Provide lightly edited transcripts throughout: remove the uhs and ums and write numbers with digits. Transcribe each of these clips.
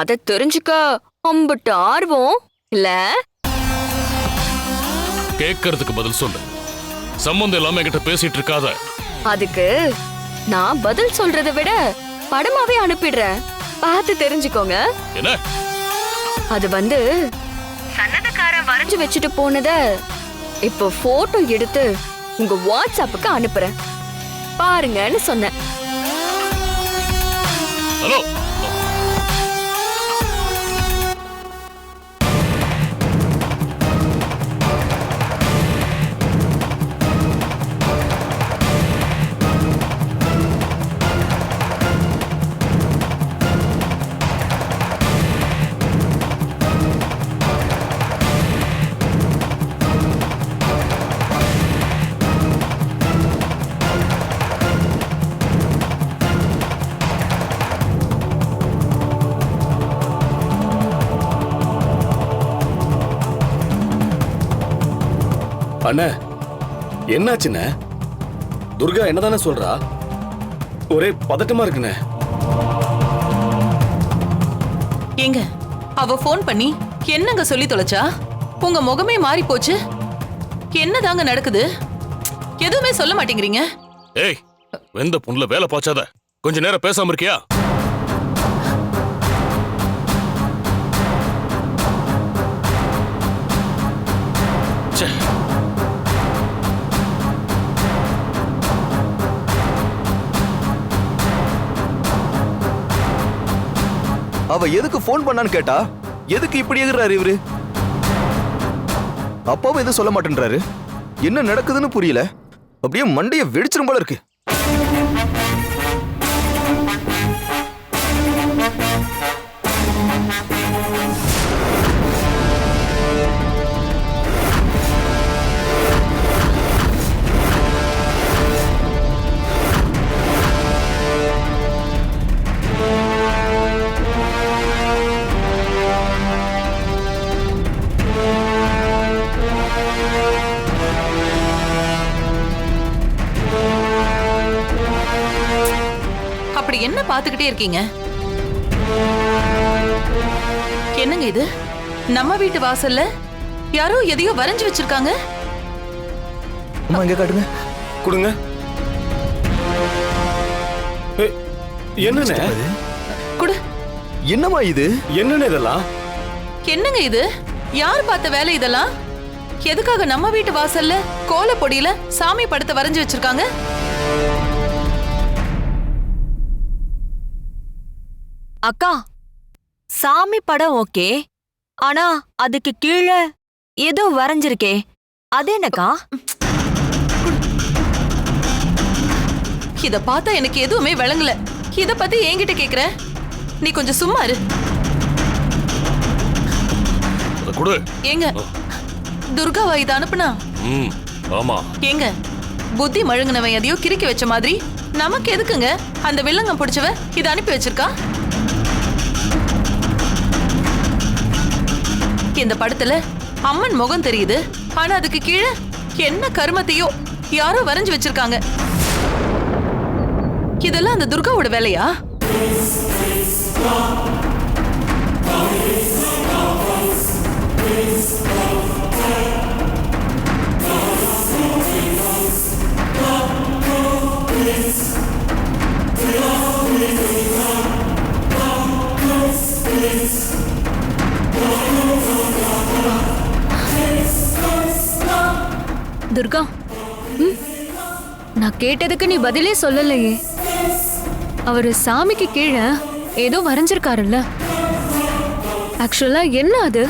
அத தெரிஞ்சுக்க அம்புட்டு ஆர்வம் இல்ல. கேட்கறதுக்கு பதில் சொல்லு. சம்பந்தம் இல்லாம என்கிட்ட பேசிட்டு இருக்காத. அதுக்கு நான் பதில் சொல்றதை விட படமாவே அனுப்பிடுறேன், பார்த்து தெரிஞ்சுக்கோங்க. என்ன? அது சன்னதக்காரன் வரைஞ்சு வச்சுட்டு போனத இப்போ போட்டோ எடுத்து உங்க வாட்ஸ்அப்புக்கு அனுப்புறேன், பாருங்கன்னு சொன்னேன். ஹலோ, அண்ணா என்னாச்சுண்ணே? துர்கா என்னதானே சொல்றா? ஒரே பதட்டமா இருக்குண்ணே. ஏங்க, அவ போன் பண்ணி என்னங்க சொல்லி தொலைச்சா? உங்க முகமே மாறி போச்சு. என்னதாங்க நடக்குது? எதுவுமே சொல்ல மாட்டேங்கிறீங்க. ஏய், வெந்த புண்ணுல வேலை பாய்ச்சாத. கொஞ்ச நேரம் பேசாம இருக்கியா? அவ எதுக்கு போன் பண்ணான்னு கேட்டா எதுக்கு இப்படி எகுறாரு இவரு? அப்பாவும் எதுவும் சொல்ல மாட்டேன்றாரு. என்ன நடக்குதுன்னு புரியல. அப்படியே மண்டைய வெடிச்சிரும் போல இருக்கு. அப்படி என்ன பாத்துக்கிட்டே இருக்கீங்க? என்னங்க இது? நம்ம வீட்டு வாசல்ல யாரோ எதையோ வரைஞ்சு வச்சிருக்காங்க. அம்மா இங்க காட்டுங்க. கொடுங்க. என்னண்ணே? குடு. என்னம்மா இது? என்னண்ணே இதெல்லாம்? என்னங்க இது? யார் பார்த்த வேலை இதெல்லாம்? எதுக்காக நம்ம வீட்டு வாசல்ல கோல பொடியில சாமி படத்தை வரைஞ்சு வச்சிருக்காங்க? அக்கா, சாமி படம் ஓகே, ஆனா அதுக்கு கீழே ஏதோ வரைஞ்சிருக்கே, அது என்னக்கா? இத பார்த்தா எனக்கு எதுவுமே விளங்கல. இத பத்தி என்கிட்ட கேக்குற? நீ கொஞ்சம் சும்மா இரு. ஏங்க, துர்காவா இத அனுப்புனா? ஆமா. ஏங்க, புத்தி மழுங்கினவன் எதையோ கிறுக்கி வச்ச மாதிரி நமக்கு எதுக்குங்க அந்த வில்லங்கம் பிடிச்சவ இத அனுப்பி வச்சிருக்கா? இந்த படத்துல அம்மன் முகம் தெரியுது, ஆனா அதுக்கு கீழே என்ன கருமத்தையோ யாரோ வரைஞ்சு வச்சிருக்காங்க. இதெல்லாம் அந்த துர்காவோட வேலையா? துர்கா, நான் கேட்டதுக்கு நீ பதிலே சொல்லலையே. அவரு சாமிக்கு கீழே ஏதோ வரைஞ்சிருக்காருல்ல, ஆக்சுவலா என்ன அது?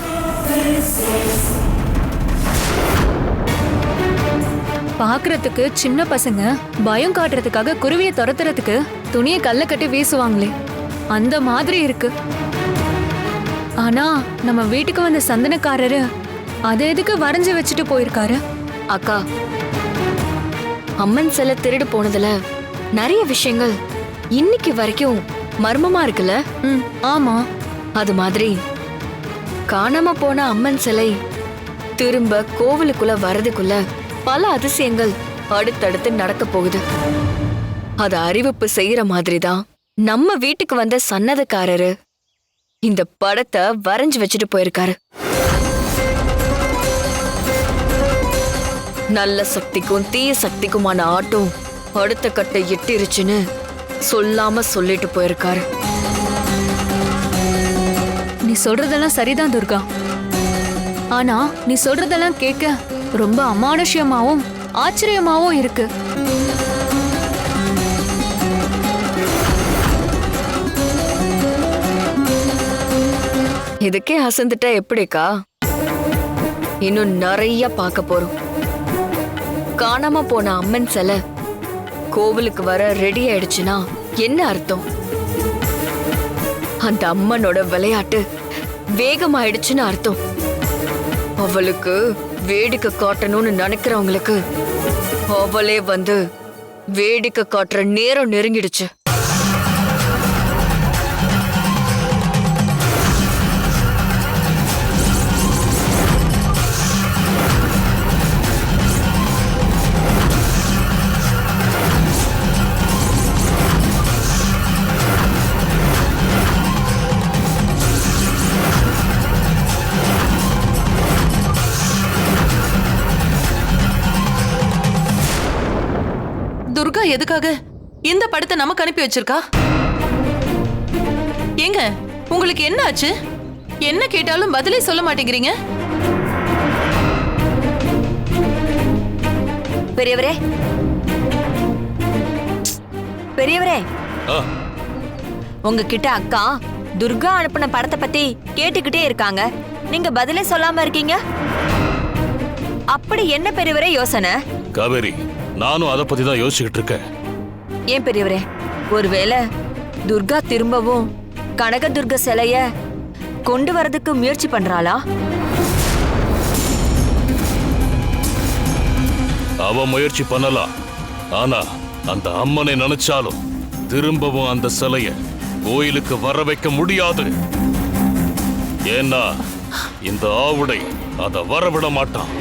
பாக்குறதுக்கு சின்ன பசங்க பயம் காட்டுறதுக்காக குருவியை துரத்துறதுக்கு துணியை கல்ல கட்டி வீசுவாங்களே, அந்த மாதிரி இருக்கு. ஆனா நம்ம வீட்டுக்கு வந்த சந்தனக்காரரு அதை எதுக்கு வரைஞ்சு வச்சுட்டு போயிருக்காரு? அக்கா, அம்மன் சிலை திருடு போனதுல நிறைய விஷயங்கள் இன்னைக்கு வரைக்கும் மர்மமா இருக்குல்ல? ஆமா. அது மாதிரி காணாம போன அம்மன் சிலை திரும்ப கோவிலுக்குள்ள வரதுக்குள்ள பல அதிசயங்கள் அடுத்தடுத்து நடக்க போகுது. அது அறிவிப்பு செய்யற மாதிரிதான் நம்ம வீட்டுக்கு வந்த சன்னதக்காரரு இந்த படத்தை வரைஞ்சு வச்சுட்டு போயிருக்காரு. நல்ல சக்திக்கும் தீய சக்திக்குமான ஆட்டம் அடுத்த கட்டை எட்டிருச்சுன்னு சொல்லாம சொல்லிட்டு போயிருக்காரு. நீ சொல்றதெல்லாம் சரிதான் துர்கா. ஆனா நீ சொல்றதெல்லாம் கேட்க ரொம்ப அமானுஷ்யமாவும் ஆச்சரியமாவும் இருக்கு. இதுக்கே அசந்துட்டா எப்படிக்கா? இன்னும் நிறைய பார்க்க போறோம். காணாம போன அம்மன் சிலை கோவிலுக்கு வர ரெடி ஆயிடுச்சுன்னா என்ன அர்த்தம்? அந்த அம்மனோட விளையாட்டு வேகமாயிடுச்சுன்னு அர்த்தம். அவளுக்கு வேடிக்கை காட்டணும்னு நினைக்கிறவங்களுக்கு அவளே வந்து வேடிக்கை காட்டுற நேரம் நெருங்கிடுச்சு. துர்கா எதுக்காக இந்த படத்தை நமக்கு அனுப்பி வச்சிருக்கா? ஏங்க, உங்களுக்கு என்ன ஆச்சு? என்ன கேட்டாலும் பதிலே சொல்ல மாட்டேங்கிறீங்க. பெரியவரே, பெரியவரே, ஆ, உங்ககிட்ட அக்கா துர்கா அனுப்பின படத்தை பத்தி கேட்டுக்கிட்டே இருக்காங்க. நீங்க பதிலே சொல்லாம இருக்கீங்க. அப்படி என்ன பெரியவரே யோசனை? காவேரி, நானும் அதை பத்தி தான் யோசிச்சுக்கிட்டு இருக்கேன். ஏன் பெரியவரே, ஒருவேளை துர்கா திரும்பவும் கனகதுர்க சிலைய கொண்டு வரதுக்கு முயற்சி பண்றாளா? அவ முயற்சி பண்ணலாம். ஆனா அந்த அம்மனை நினைச்சாலும் திரும்பவும் அந்த சிலைய கோயிலுக்கு வர வைக்க முடியாது. ஏன்னா இந்த ஆவுடை அதை வரவிட மாட்டான்.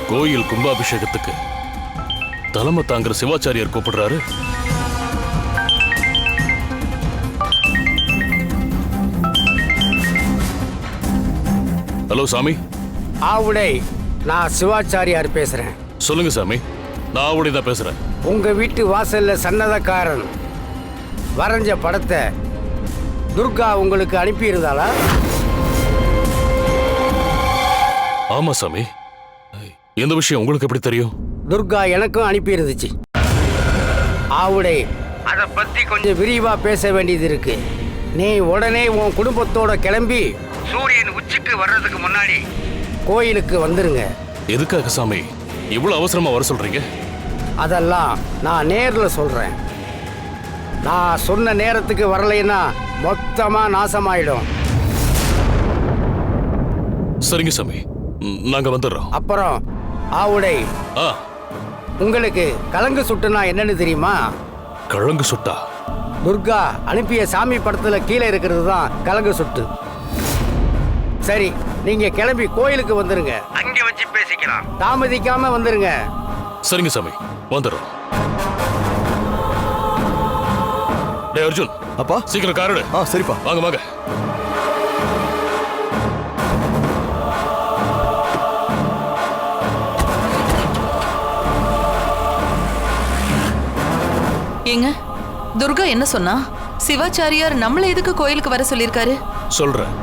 கோயில் கும்பாபிஷேகத்துக்கு தலைமை தாங்கிற சிவாச்சாரியார் கூப்பிடுறாரு. ஹலோ சாமி. ஆவுடை, நான் சிவாச்சாரியார் பேசுறேன். சொல்லுங்க சாமி. நான் ஆவுடை தான் பேசுறேன். உங்க வீட்டு வாசல்ல சன்னதக்காரன் வரைஞ்ச படத்தை துர்கா உங்களுக்கு அனுப்பியிருந்தாளா? ஆமா சாமி. எந்த விஷயம் உங்களுக்கு எப்படி தெரியும்? துர்கா எனக்கும் அனுப்பியிருந்துச்சு. ஆவுடை, அதை பத்தி கொஞ்சம் விரிவா பேச வேண்டியது இருக்கு. நீ உடனே உன் குடும்பத்தோட கிளம்பி சூரியன் உச்சிக்கு வர்றதுக்கு முன்னாடி கோயிலுக்கு வந்துருங்க. எதுக்காக சாமி இவ்வளவு அவசரமா வர சொல்றீங்க? அதெல்லாம் நான் நேர்ல சொல்றேன். நான் சொன்ன நேரத்துக்கு வரலைன்னா மொத்தமா நாசமாயிடும். சரிங்க சாமி, நாங்க வந்துடுறோம். அப்புறம் ஆவுடை, ஆ, உங்களுக்கு கலங்கு சுட்டுனா என்னன்னு தெரியுமா? கழங்கு சுட்டா? துர்கா அனுப்பிய சாமி படத்துல கீழே இருக்கிறது தான் கலங்கு சுட்டு. சரி, நீங்க கிளம்பி கோயிலுக்கு வந்துருங்க. அங்க வச்சு பேசிக்கலாம். தாமதிக்காம வந்துருங்க. சரிங்க சாமி, வந்துடுறோம். டேய் அர்ஜுன், அப்பா. சீக்கிரம் காரடு. சரிப்பா. வாங்க வாங்க. ஏங்க, துர்கா என்ன சொன்னா? சிவாச்சாரியார் நம்மள எதுக்கு கோயிலுக்கு வர சொல்லிருக்காரு? சொல்றேன்.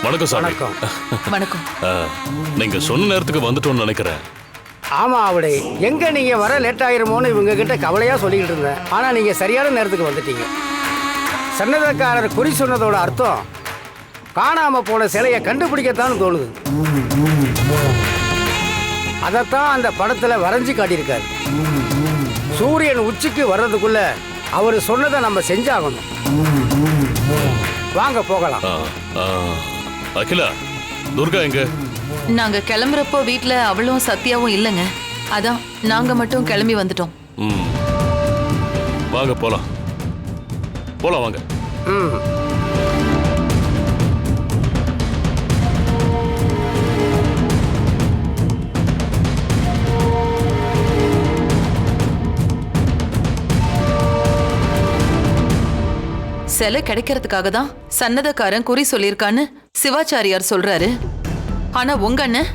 வணக்கம் சாமி. வணக்கம். நீங்க சொன்ன நேரத்துக்கு வந்துட்டோம்னு நினைக்கிறேன். ஆமா ஆவுடை, எங்க நீங்க வர லேட் ஆயிருமோன்னு இவங்க கிட்ட கவலையா சொல்லிக்கிட்டு இருந்தேன். ஆனா நீங்க சரியான நேரத்துக்கு வந்துட்டீங்க. சன்னதக்காரர் குறி சொன்னதோட அர்த்தம் காணாம போன சிலையை கண்டுபிடிக்கத்தான் தோணுது. அதைத்தான் அந்த படத்துல வரைஞ்சு காட்டியிருக்காரு. சூரியன் உச்சிக்கு வர்றதுக்குள்ள அவர் சொன்னதை நம்ம செஞ்சாகணும். வாங்க போகலாம். அகிலா, துர்கா எங்க? நாங்க கிளம்புறப்போ வீட்ல அவளும் சத்யாவும் இல்லைங்க. அதான் நாங்க மட்டும் கிளம்பி வந்துட்டோம். வாங்க போலாம். போலாம் வாங்க. சிலை கிடைக்கிறதுக்காக தான் சன்னதக்காரன் குறி சொல்லியிருக்கான்னு சிவாச்சாரியார் சொல்றாரு. ஆனா உங்க அண்ணன்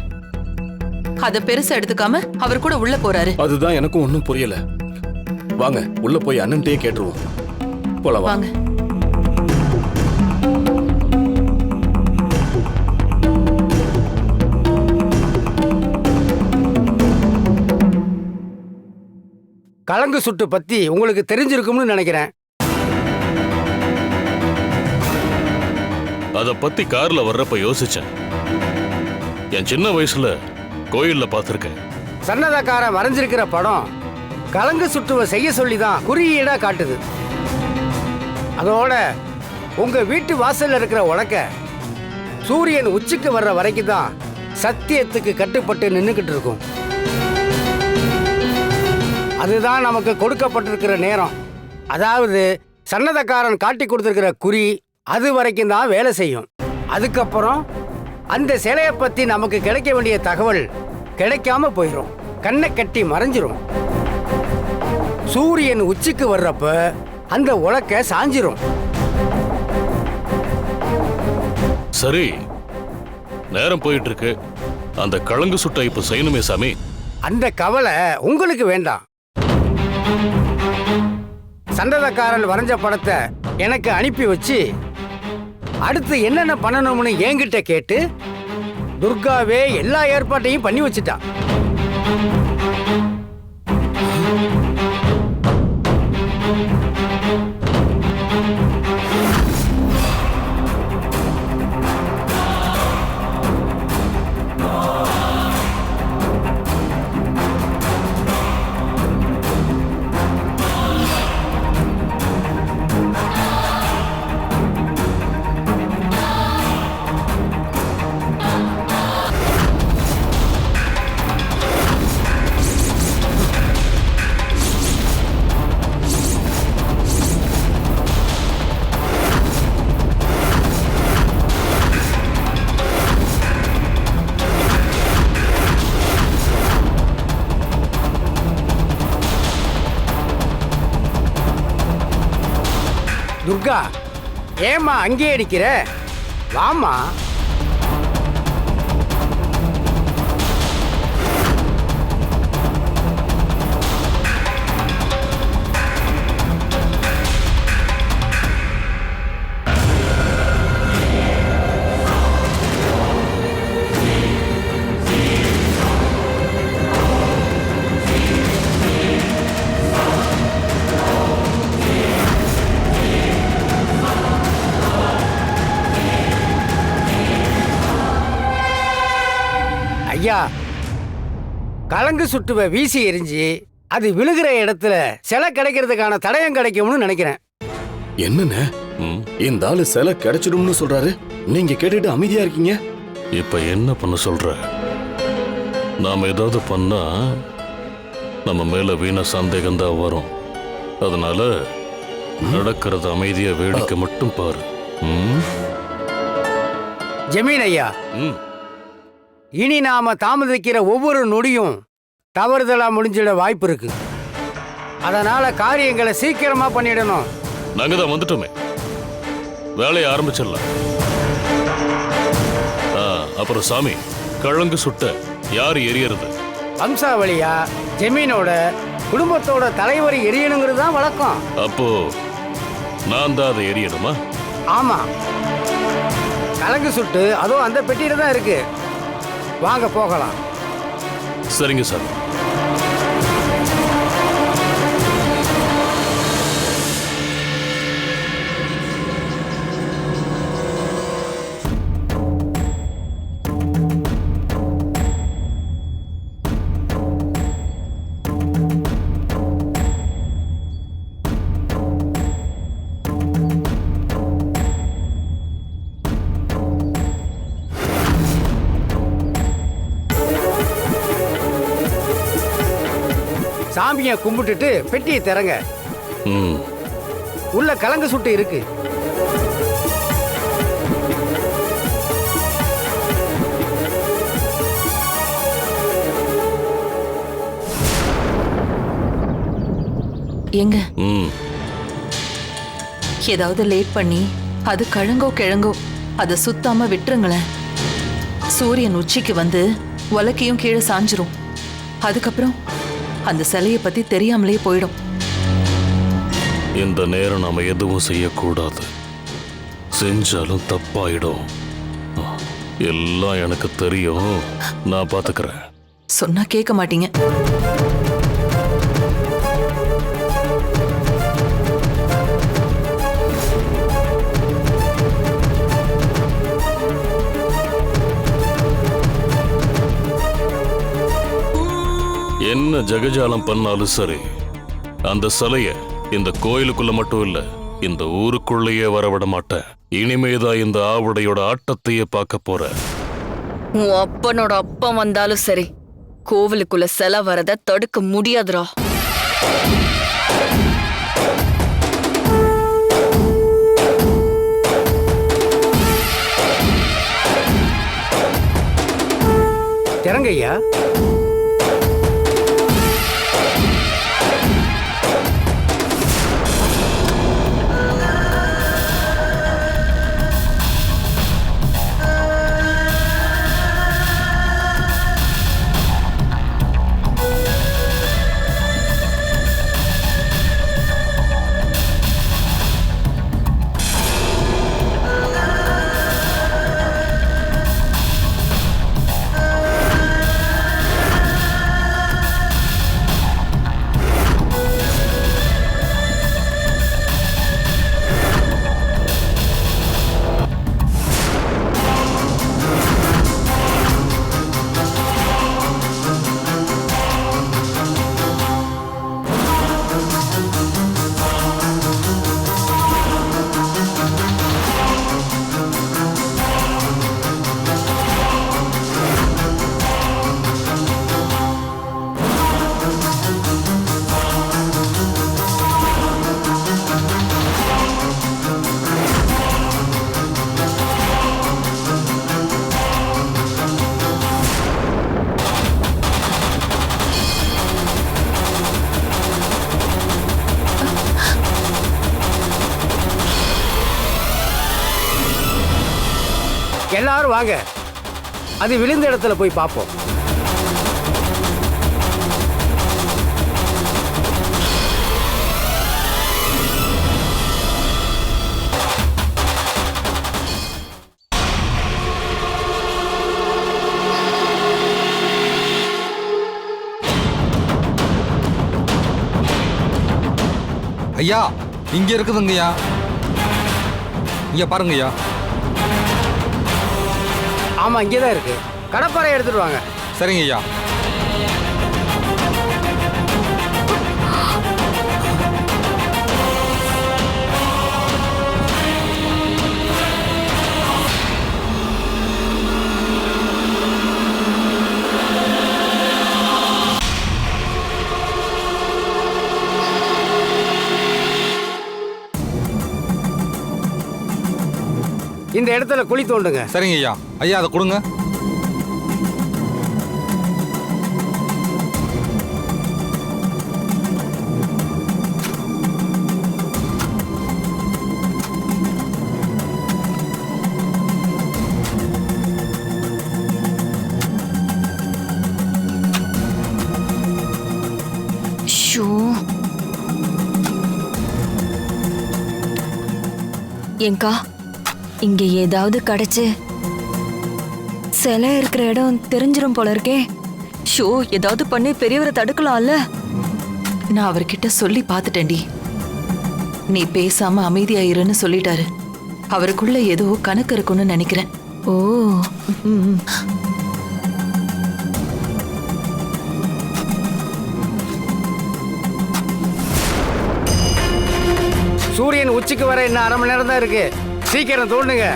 அத பெருசா எடுத்துக்காம அவர் கூட உள்ள போறாரு. அதுதான் எனக்கும் ஒன்றும் புரியல. வாங்க உள்ள போய் அண்ணன்ட்டே கேட்டுருவோம். போலாம் வாங்க. கலங்கு சுட்டு பத்தி உங்களுக்கு தெரிஞ்சிருக்கும்னு நினைக்கிறேன். அத பத்தி கார்ல வர்றப்ப யோசிச்சேன். என் சின்ன வயசுல கோயில்ல பார்த்திருக்கேன். சன்னதக்காரன் வரைஞ்சிருக்கிற படம் கலங்கு சுட்டுவை செய்ய சொல்லி தான் குறியீடா காட்டுது. அதோட உங்க வீட்டு வாசல்ல இருக்கிற உலக்க சூரியன் உச்சிக்கு வர்ற வரைக்கும் தான் சத்தியத்துக்கு கட்டுப்பட்டு நின்றுக்கிட்டு இருக்கும். அதுதான் நமக்கு கொடுக்கப்பட்டிருக்கிற நேரம். அதாவது சன்னதக்காரன் காட்டி கொடுத்திருக்கிற குறி அது வரைக்கும் தான் வேலை செய்யும். அதுக்கப்புறம் அந்த சிலையை பத்தி நமக்கு கிடைக்க வேண்டிய தகவல் கிடைக்காம போயிடும். கண்ணை கட்டி மறைஞ்சிரும். சூரியன் உச்சிக்கு வர்றப்ப அந்த உலக்க சாஞ்சிரும். சரி, நேரம் போயிட்டு இருக்கு. அந்த கலங்கு சுட்ட இப்ப செய்யணுமே சாமி. அந்த கவலை உங்களுக்கு வேண்டாம். சந்ததக்காரன் வரைஞ்ச படத்தை எனக்கு அனுப்பி வச்சு அடுத்து என்னென்ன பண்ணணும்னு என்கிட்ட கேட்டு துர்காவே எல்லா ஏற்பாட்டையும் பண்ணி வச்சுட்டா. துர்கா, ஏம்மா அங்கே அடிக்கிற? வாமா. ஐயா, கலங்கு சுட்டுவை வீசி எரிஞ்சு அது விழுகிற இடத்துல சிலை கிடைக்கிறதுக்கான தடயம் கிடைக்கும்னு நினைக்கிறேன். என்னன்னு இந்த ஆளு சிலை கிடைச்சிடும்னு சொல்றாரு, நீங்க கேட்டுட்டு அமைதியா இருக்கீங்க. இப்ப என்ன பண்ண சொல்ற? நாம ஏதாவது பண்ணா நம்ம மேல வீண சந்தேகம் தான் வரும். அதனால நடக்கிறது அமைதியா வேடிக்கை மட்டும் பாரு. ஜமீன் ஐயா, இனி நாம தாமதிக்கிற ஒவ்வொரு நொடியும் தவறுதலா முடிஞ்சிட வாய்ப்பு இருக்கு. அதனால காரியங்களை சீக்கிரமா பண்ணிடணும். நாங்க தான் வந்துட்டோமே, வேலையை ஆரம்பிச்சிடலாம். அப்புறம் சாமி, கலங்கு சுட்ட யார் எரியறது? வம்சாவளியா ஜமீனோட குடும்பத்தோட தலைவர் எரியணுங்கிறது தான் வழக்கம். அப்போ நான் தான் அதை எரியணுமா? ஆமா, கலங்கு சுட்டு அதுவும் அந்த பெட்டியில தான் இருக்கு. வாங்க போகலாம். சரிங்க சார். சாமியை கும்பிட்டுட்டு பெட்டியை திறங்க. ம் உள்ள கலங்க சுட்டு இருக்கு. எங்க ம் ஏதாவது லேட் பண்ணி அது கழங்கோ கிழங்கோ அதை சுத்தாம விட்டுருங்களேன். சூரியன் உச்சிக்கு வந்து உலக்கையும் கீழே சாஞ்சிரும். அதுக்கப்புறம் அந்த சிலையை பத்தி தெரியாமலே போயிடும். இந்த நேரம் நாம எதுவும் செய்யக்கூடாது. செஞ்சாலும் தப்பாயிடும். எல்லாம் எனக்கு தெரியும். நான் பாத்துக்கிறேன். சொன்னா கேட்க மாட்டீங்க. என்ன ஜெகஜாலம் பண்ணாலும் சரி, அந்த சிலைய இந்த கோயிலுக்குள்ள மட்டும் இல்ல, இந்த ஊருக்குள்ளேயே வரவிட மாட்டேன். இனிமேதான் இந்த ஆவுடையோட ஆட்டத்தையே பார்க்க போற. உன் அப்பனோட அப்பன் வந்தாலும் சரி, கோவிலுக்குள்ள சிலை வரத தடுக்க முடியாதுடா. திறங்கய்யா. எல்லாரும் வாங்க, அது விழுந்த இடத்துல போய் பார்ப்போம். ஐயா, இங்க இருக்குதுங்கய்யா. இங்க பாருங்கய்யா. ஆமா, இங்கேதான் இருக்கு. கடப்பாறை எடுத்துட்டு வாங்க. சரிங்க ஐயா. இந்த இடத்துல குழி தோண்டுங்க. சரிங்க ஐயா. ஐயா, அதை கொடுங்க. ஏங்கா, இங்க ஏதாவது கிடைச்சு சிலை இருக்கிற இடம் தெரிஞ்சிரும் போல இருக்கே. ஷோ, ஏதாவது பண்ணி பெரியவரை தடுக்கலாம்ல. நான் அவர்கிட்ட சொல்லி பார்த்துட்டேன்டி. நீ பேசாம அமைதியாயிருன்னு சொல்லிட்டாரு. அவருக்குள்ள ஏதோ கணக்கு இருக்குன்னு நினைக்கிறேன். ஓ, சூரியன் உச்சிக்கு வர இன்னும் அரை மணி நேரம் தான் இருக்கு. சீக்கிரம் தோண்டுங்க.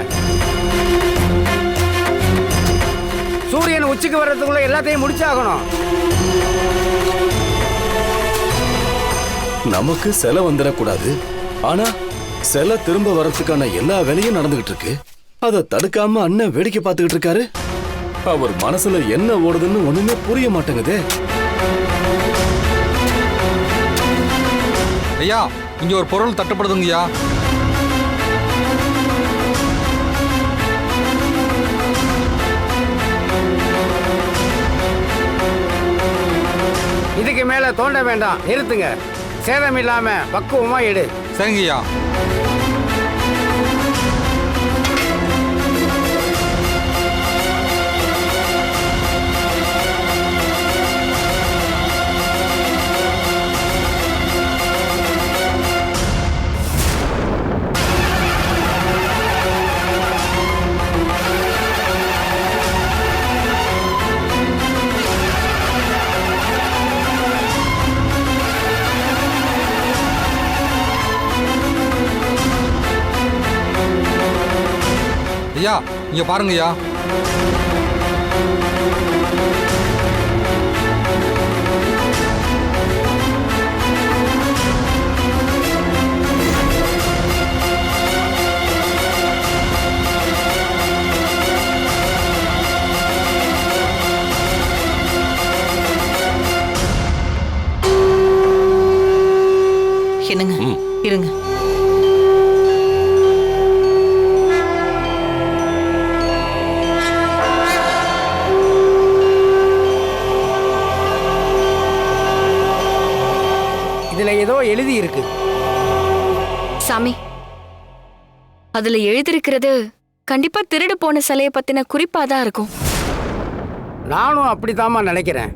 சூரியன் உச்சிக்கு வர்றதுக்குள்ள எல்லாத்தையும் முடிச்சாகணும். நமக்கு சிலை வந்துடக்கூடாது. ஆனா சிலை திரும்ப வர்றதுக்கான எல்லா வேலையும் நடந்துகிட்டு இருக்கு. அதை தடுக்காம அண்ணன் வேடிக்கை பார்த்துக்கிட்டு இருக்காரு. அவர் மனசுல என்ன ஓடுதுன்னு ஒண்ணுமே புரிய மாட்டேங்குதே. ஐயா இங்க ஒரு பொருள் தட்டுப்படுதுங்கய்யா. இதுக்கு மேல தோண்ட வேண்டாம், நிறுத்துங்க. சேதம் இல்லாம பக்குவமா எடு. சரிங்கய்யா. ஐயா இங்க பாருங்கய்யா. என்னங்க இருங்க. இதுல ஏதோ எழுதி இருக்கு. சாமி, அதுல எழுதிருக்கிறது கண்டிப்பா திருடு போன சிலைய பத்தின குறிப்பாதான் இருக்கும். நானும் அப்படித்தாம்மா நினைக்கிறேன்.